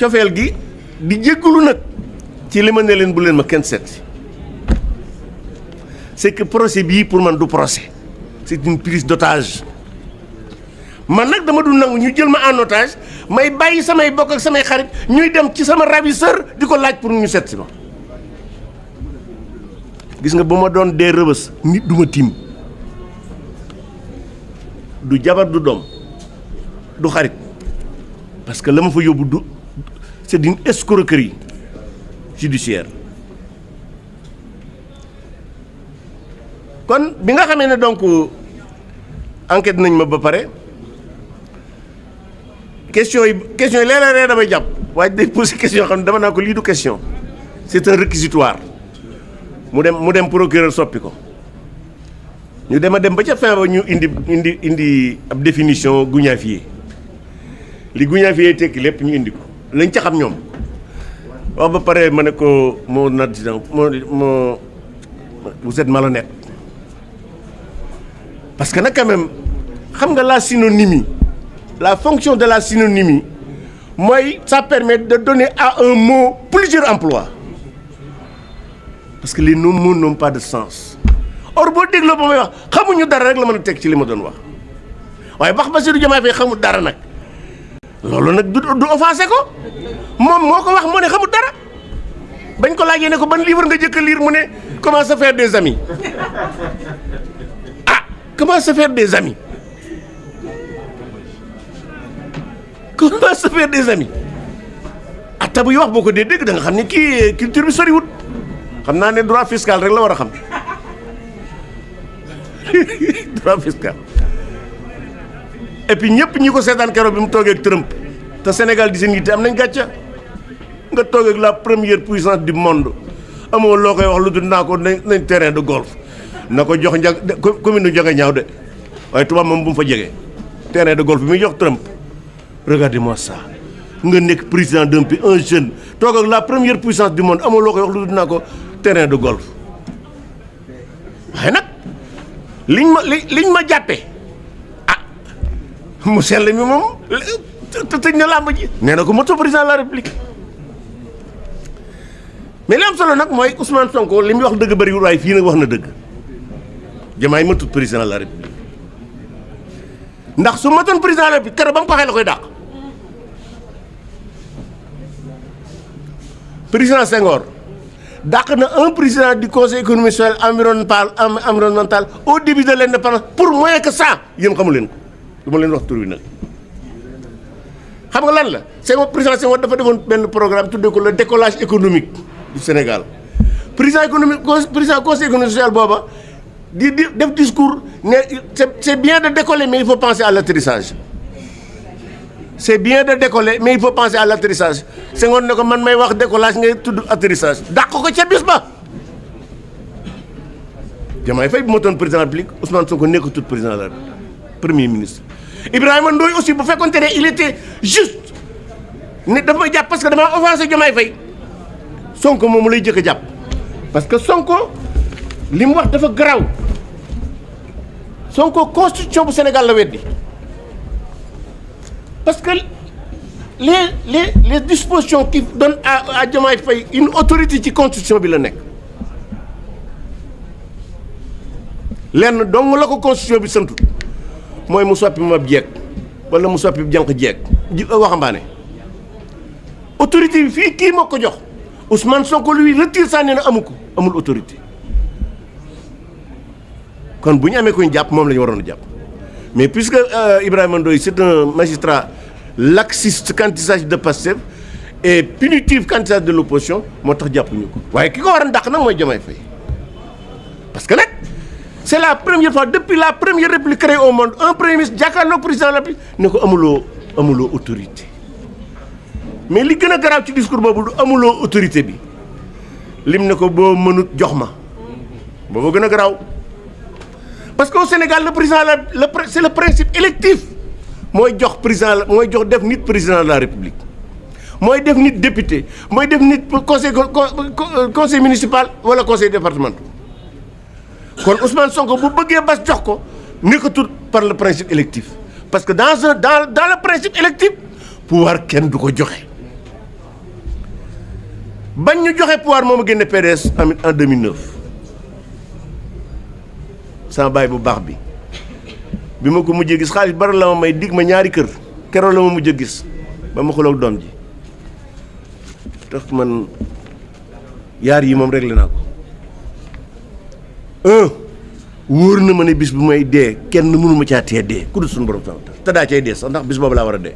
cofeel gi di jéggalu nag ci li ma ne leen bu leen ma kenn seet c'est que procès bii pour man du procès c'est une prise d'otage man nag dama dul nangu ñu jël ma en otage may bàyyi samay bokk ak samay xarit ñuy dem ci sama ravisseur di ko laaj pour ñu seet si ma gis nga bu ma doon dee rëbës nit du ma tiim du jabar du doom du xarit parce que la ma fa yóbbu du c'est une escroquerie judiciaire kon bi nga xamee ne donc enquête nañ ma ba pare question yi léeg-léeg damay jàpp waaye day poser question yoo xam ne dama naa ko lii du question c'est un réquisitoire mu dem procureur soppi ko ñu dem ba ca fin ba ñu indi ab définition guñaafiye li guñaafiye tekki lépp ñu indi ko lañ ca xam ñoom wax ba pare ma ne ko moo vous êtes malhonnête parce que nag quand même xam nga la synonymie la fonction de la synonymie mooy ça permet de donner à un mot plusieurs emplois parce que les mots n'ont pas de sens or boo dégloo ba may wax xamuñu dara rek la mën a teg ci li ma doon wax waaye Bassirou Diomaye Faye xamul dara nag loolu nag du offensé ko moom moo ko wax moo ne xamul dara bañ ko laajee ne ko ban livre nga jëkk a lire mu ne comment se faire des amis comment se faire des amis comment se faire des amis tabu yi wax boo ko dee dégg da nga xam ne kii culture bi soriwut xam naa ne droit fiscal rek la war a xam droit fiscal et puis ñëpp ñi ko seetaan keroog bi mu toogee ak Trump te Sénégal di seen yitte am nañ gàcca nga toog ak la première puissance du monde amoo loo koy wax lu dul naa ko nañ terrain de golf na ko jox commune nu Ndiaga ñaaw de waaye tubaab moom bu mu fa jege terrain de golf bi muy jox Trump regardez-moi ça nga nekk président d'un pays un jeune toog ak la première puissance du monde amoo loo koy wax lu dul naa ko terrain de golf waaye nag liñ ma jàppee mu sell mi moom te tëj na làmb ji nee na ko moto président de la république mais li am solo nag mooy Ousmane Sonko li muy wax dëgg bëriwul waaye fii nag wax na dëgg Diomaye matut président de la république ndax su matoon président de la république keroog ba mu ko waxee la koy dàq président Senghor dàq na un président du conseil économique social environnemental au début de l'indépendance pour moins que ça yéen xamu leen ko du ma leen wax tur bi nag xam nga lan la Senghor président Senghor dafa defoon benn programme tuddee ko le décollage économique du Sénégal président conseil économique social booba di def discours ne c'est bien de décoller mais il faut penser à l'atterrissage c'est bien de décoller mais il faut penser à l'atterrissage Senghor ne ko man may wax décollage ngay tudd atterrissage dàq ko ca bis ba Diomaye Faye bu ma doon président de la République Ousmane Sonko nekkatul président de la République premier ministre Ibrahima Ndoye aussi bu fekkoon ne il était juste ne dafa may jàpp parce que damaa offensé Diomaye Faye Sonko moom lay jëkk a jàpp parce que Sonko li mu wax dafa garaaw Sonko constitution bu Sénégal la weddi parce que les dispositions qui donnent à Diomaye Faye une autorité ci constitution bi la nekk lenn dong la ko constitution bi santu mooy mu soppi ma jeeg wala mu soppi jànq jeeg waxambaane autorité bi fii kii moo ko jox Ousmane Sonko lui retire ça nee na amul autorité kon bu ñu amee ko ñu jàpp moom la ñu waroon a jàpp mais puisque Ibrahima Ndoye c'est un magistrat laxiste quand il s'agit de Pastef et punitif quand il s'agit de l'opposition moo tax jàppuñu ko waaye ki ko war a dàq nag mooy Diomaye Faye parce que nag c'est la première fois depuis la première république créée au monde un premier ministre jàkkaarloo président de la République ne ko amuloo autorité mais li gën a garaaw ci discours boobu du amuloo autorité bi lim ne ko boo mënut jox ma boobu gën a garaaw parce que au Sénégal le président c'est le principe électif mooy jox président la mooy jox def nit président de la République mooy def nit député mooy def nit conseil municipal wala conseil départemental kon Ousmane Sonko bu bëggee bas jox ko nekkatul par le principe électif parce que dans le principe électif pouvoir kenn du ko joxe bañ ñu joxe pouvoir moo ma génne PDS en 2009 sama baay bu baax bi ma ko mujjee gis xaalis bari la ma may dig ma ñaari kër keroog la ma mujjee gis ba ma xuloog doom ji tax man yaar yi moom réglé naa ko wóor na ma ne bis bu may dee kenn mënu ma caa tee dee ku dul suñu borom sama te daa cay dee sax ndax bis boobu laa war a dee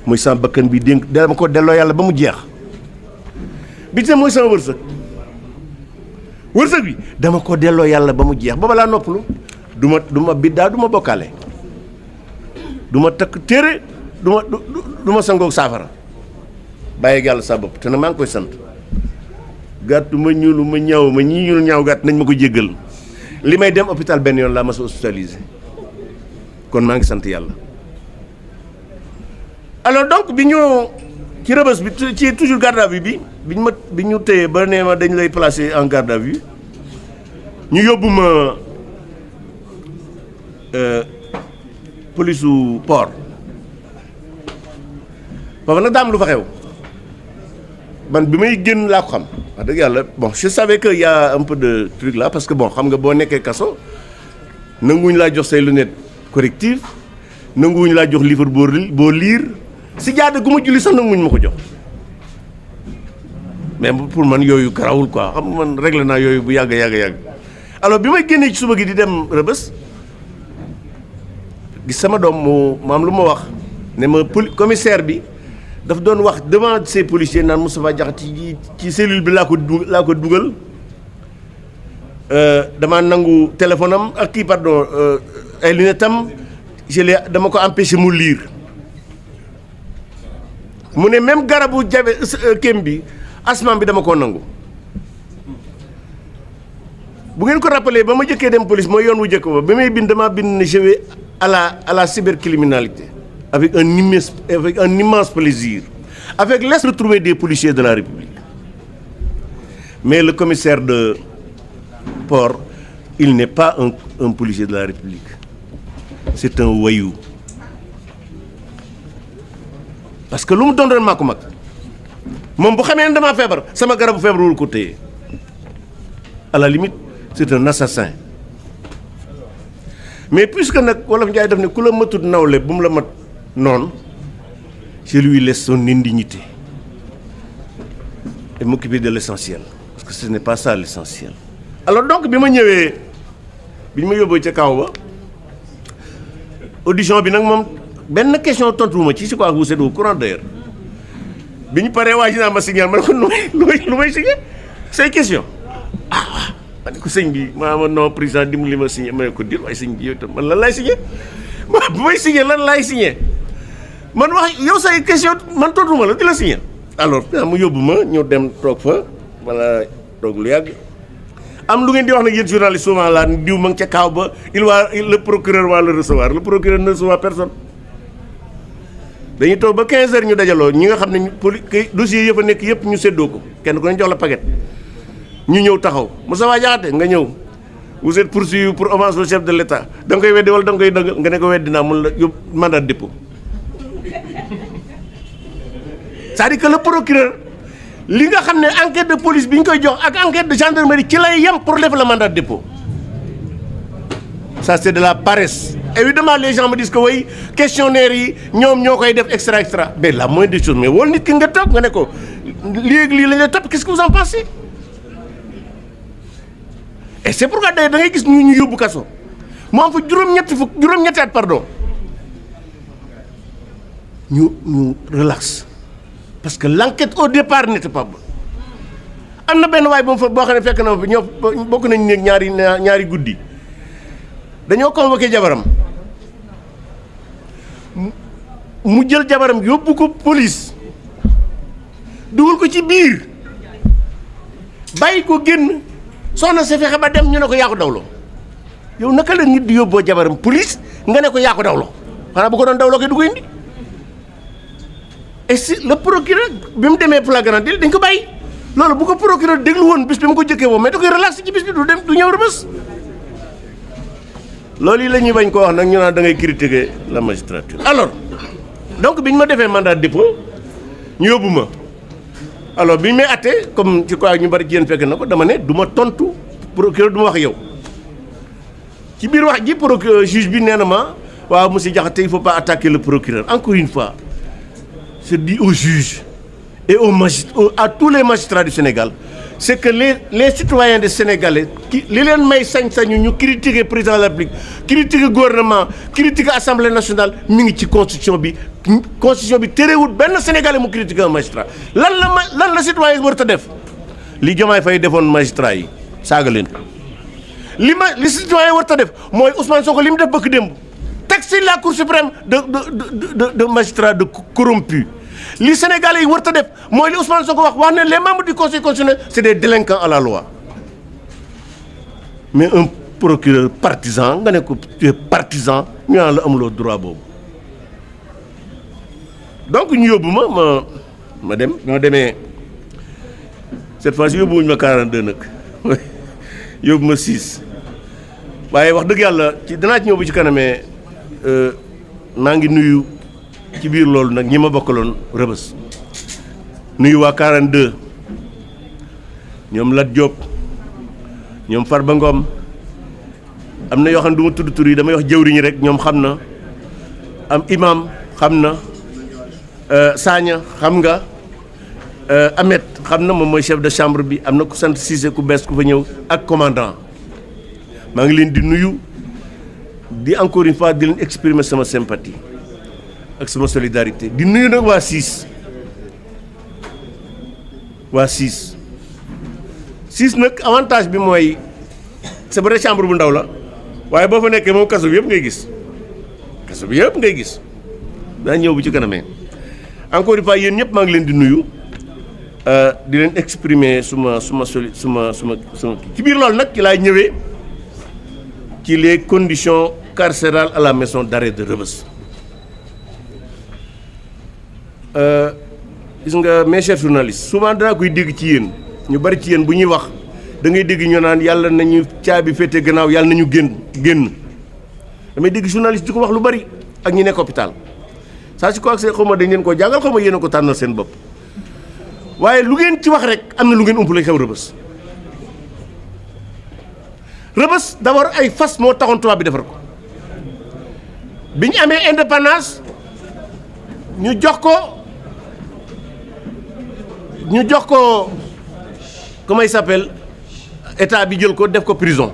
muy sama bakkan bi dénk dama ko delloo yàlla ba mu jeex bi te mooy sama wërsëg bi dama ko delloo yàlla ba mu jeex booba laa noppalu du ma biddaa du ma bokkaale du ma takk téere du ma sangoog saafara bàyyi yàlla sa bopp te nag maa ngi koy sant gàttu ma ñuulu ma ñaaw ma ñii ñuul ñaaw gàtt nañ ma ko jéggal li may dem hôpital benn yoon laa ma sa hospitalisé kon maa ngi sant yàlla alors donc bi ñu ci rëbës bi ci toujours garde à vue bi ñu téye ba nee ma dañ lay placer en garde à vue ñu yóbbu ma police u port foofu nag daam lu fa xew man bi may génn laa ko xam wax dëgg yàlla bon je savais que y a un peu de truc là parce que bon xam nga boo nekkee kaso nanguwuñu laa jox say lunettes correctives nanguwuñu laa jox livre boo lire si jaada gu ma julli sax nanguwuñu ma ko jox mais pour man yooyu garawul quoi xam nga man réglé naa yooyu bu yàgg alors bi may génnee ci suba gi di dem Rebeuss gis sama doom mu am lu ma wax ne ma commissaire bi daf doon wax devant ces policiers naan Moustapha Diakhaté ci cellule bi laa ko dugal damaa nangu téléphone am ak kii pardon ay lunettes am dama ko empêché mu lire mu ne même garabu jabe kéem bi asman bi dama koo nangu bu ngeen ko rappelé ba ma jëkkee dem police mooy yoon wu jëkk ba ba may bind damaa bind ne je vais à la cybercriminalité avec un immense plaisir avec laisse retrouver des policiers de la République mais le commissaire de port il n'est pas un policier de la République c'est un voyou parce que lu mu doon maa ko mag moom bu xamee ne damaa feebar sama garabu feebar wul ko téye à la limite c'est un assassin mais puisque nag wolof Njaay daf ne ku la matut nawle bu mu la mat noonu je lui laisse son indignité et m'occuper de l'essentiel parce que ce n'est pas ça l'essentiel. Alors donc bi ma ñëwee bi ñu ma yóbboo ca kaw ba audition bi nag moom benn question tontuwuma ci quoi vous êtes au courant d'ailleurs bi ñu paree waa ji naa ma signal ma ne ko lu may signé say question ma ne ko sëñ bi ma non président dimbali ma signé ma ne ko dir waaye sëñ bi yow tam man lan laay signé bu may signé lan laay signé man wax yow say question man tontuma la di la signé alors mu yóbbu ma ñu dem toog fa wala toog lu yàgg am lu ngeen di wax nag yéen journaliste souvent la diw ma ngi ca kaaw ba le procureur va le recevoir le procureur ne reçoit personne dañuy toog ba 15 heures ñu dajaloo ñi nga xam ne dossier yëpp a nekk yëpp ñu séddoo ko kenn ku ne jox la paquet ñu ñëw taxaw Moustapha Diakhaté nga ñëw vous êtes poursuivi pour offense au chef de l'État da nga koy weddi wala da nga koy dëgg nga ne ko weddi naa mun la yóbbu mandat de dépôt c'est-à-dire que le procureur li nga xam ne enquête de police bi ñu koy jox ak enquête de gendarmerie ci lay yem pour def le mandat de dépôt ça c'est de la paresse. Évidemment les gens me disent que oui questionnaire yi ñoom ñoo koy def extra mais la moindre des choses mais wol nit ki nga toog nga ne ko lii la ñuy topp qu'est-ce que vous en pensez et c'est pourquoi da ngay gis ñu yóbbu kaso mu am fa juróom-ñetti at pardon ñu relax parce que l'enquête au départ n'était pas bonne am na benn waay boo xam ne fekk na ma ñoo bokk nañu ne ñaari guddi dañoo convoqué jabaram mu jël jabaram yóbbu ko police dugal ko ci biir bàyyi ko génn soxna sa fexe ba dem ñu ne ko yaa ko dawloo yow naka la nit di yóbboo jabaram police nga ne ko yaa ko dawloo xanaa bu ko doon dawloo koy du ko indi et si le procureur bi mu demee flagrant délit dañ ko bàyyi loolu bu ko procureur déglu woon bis bi mu ko jëkkee woo mais da koy relax ci bis bi du ñëw Rebeuss loolu yi la ñuy bañ ko wax nag ñu naan da ngay critiquer la magistrature alors donc bi ñu ma defee mandat de dépôt ñu yóbbu ma alors bi ñu may atte comme ci quoi ñu bari ci yéen fekk na ko dama ne du ma tontu procureur du ma wax yow ci biir wax ji procureur juge bi nee na ma waaw monsieur Diakhaté il faut pas attaquer le procureur encore une fois je dis aux juges et à tous les magistrats du Sénégal c'est que les citoyens des Sénégalais li leen may sañ-sañu ñu critiquer président de la République critiquer gouvernement critiquer assemblée nationale mi ngi ci constitution bi terewul benn Sénégalais mu critiquer un magistrat lan la citoyen war a def li Diomaye Faye defoon magistrat yi saaga leen li citoyen war a def mooy Ousmane Sonko li mu def bëgg démb taxer la Cour suprême de magistrats de corrompus li Sénégalais yi war a def mooy li Ousmane Sonko wax ne les membres du conseil constitutionnel c'est des délinquants à la loi mais un procureur partisan nga ne ko tu es partisan ñu naan la amuloo droit boobu donc ñu yóbbu ma dem ñoo demee cette fois-ci yóbbuwuñu ma 42 nag yóbbu ma 6 waaye wax dëgg yàlla danaa ci ñëw bu ci kanamee maa ngi nuyu ci biir loolu nag ñi ma bokkaloon Rebeuss nuyu waa 42 ñoom Lat Diop ñoom Farba Ngom am na yoo xam ne du ma tudd tur yi damay wax jëwriñ rek ñoom xam na am imam xam na Sagna xam nga Ahmed xam na moom mooy chef de chambre bi am na ku sant Cissé ku bees ku fa ñëw ak commandant maa ngi leen di nuyu di encore une fois di leen exprimer sama sympathie ak sama solidarité di nuyu nag waa 6 nag avantage bi mooy c'est vrai chambre bu ndaw la waaye boo fa nekkee moom kaso bi yëpp ngay gis daa ñëw bu ci kanamee encore une fois yéen ñëpp maa ngi leen di nuyu di leen exprimer suma ci biir loolu nag ci laay ñëwee ci les conditions carcérales à la maison d'arrêt de Rebeuss gis nga mes chers journalistes souvent danaa koy dégg ci yéen ñu bari ci yéen bu ñuy wax da ngay dégg ñu naan yàlla nañu caabi féete gannaaw yàlla nañu génn damay dégg journaliste di ko wax lu bari ak ñi nekk hôpital saa si ko ak xaw ma dañ leen koo jàngal xaw ma yéen a ko tànnal seen bopp waaye lu ngeen ci wax rek am na lu ngeen umpale xew Rebeuss d'abord ay fas moo taxoon tubaab bi defar ko bi ñu amee indépendance ñu jox ko comment il s'appelle état bi jël ko def ko prison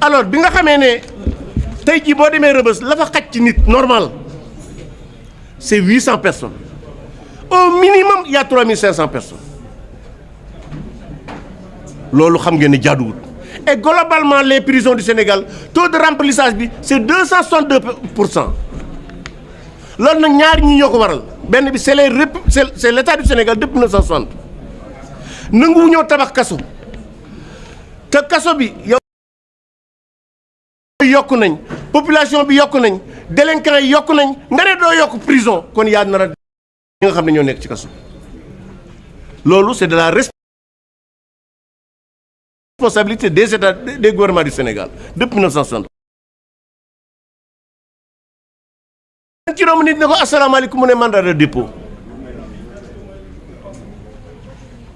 alors bi nga xamee ne tey jii boo demee Rebeuss la fa xaj ci nit normal c'est 800 personnes au minimum il y a 3500 personnes loolu xam ngeen ne jaaduwul et globalement les prisons du Sénégal taux de remplissage bi c'est 262%. loolu nag ñaar ñi ñoo ko waral benn bi c'est l'état du Sénégal depuis 1960 nanguwu ñëw tabax kaso te kaso bi yow yokku nañ population bi yokku nañ délinquants yi yokku nañ nga ne doo yokk prison kon yaa nar a ñi nga xam ne ñoo nekk ci kaso loolu c'est de la responsabilité des états des gouvernements du Sénégal depuis 1960. ci romb nit ne ko asalaamaaleykum mu ne mandat de dépôt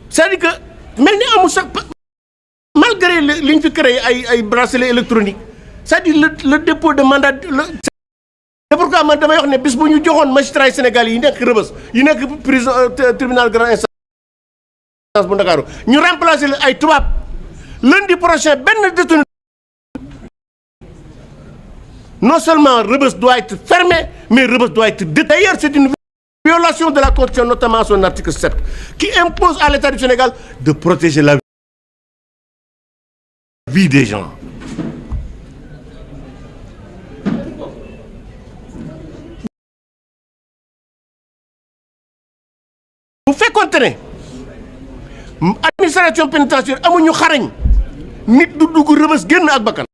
c'est-à-dire que mel ni amul sax malgré li ñu fi créé ay bracelet électronique c'est-à-dire le dépôt de mandat c'est pourquoi man damay wax ne bis bu ñu joxoon magistrat Sénégal yi nekk Rebeuss yi nekk prison tribunal grande instance bu Ndakaaru ñu remplacer ay tubaab lundi prochain benn détenu non seulement Rebeuss doit être fermé, mais Rebeuss doit être détruit. D'ailleurs, c'est une violation de la Constitution, notamment son article 7, qui impose à l'État du Sénégal de protéger la vie des gens. Bu fekkoon ne administration pénitentiaire amuñu xarañ nit du dugg Rebeuss génn ak bakkan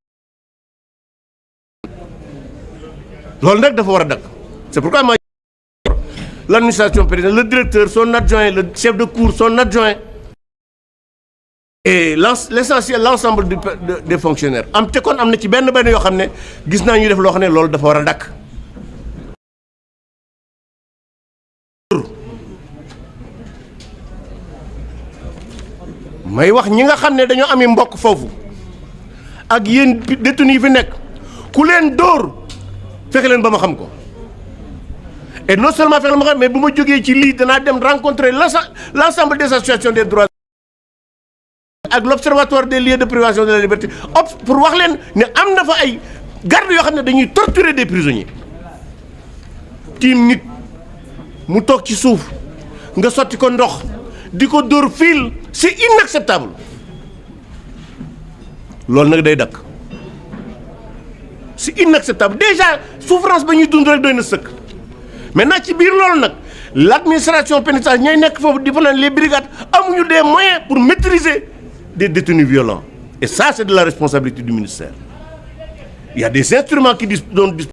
loolu nag dafa war a dakk c'est pourquoi ma l'administration pénitentiaire le directeur son adjoint le chef de cour son adjoint et l'essentiel l'ensemble des fonctionnaires am te kon am na ci benn yoo xam ne gis naa ñu def loo xam ne loolu dafa war a dakk may wax ñi nga xam ne dañoo ami mbokk foofu ak yéen détenus yi fi nekk ku leen dóor fexe leen ba ma xam ko et non seulement fexe leen ba ma xam mais bu ma jógee ci lii danaa dem rencontrer l'ensemble des associations des droits ak l'observatoire des lieux de privation de la liberté pour wax leen ne am na fa ay garde yoo xam ne dañuy torturer des prisonniers tiim nit mu toog ci suuf nga sotti ko ndox di ko dóor fil c'est inacceptable loolu nag day dakk c'est inacceptable déjà souffrance ba ñuy dund rek doy na sëkk maintenant ci biir loolu nag l'administration pénitentiaire ñooy nekk foofu di fa leen les brigades amuñu des moyens pour maîtriser des détenus violents et ça c'est de la responsabilité du ministère. Il y a des instruments qui donnent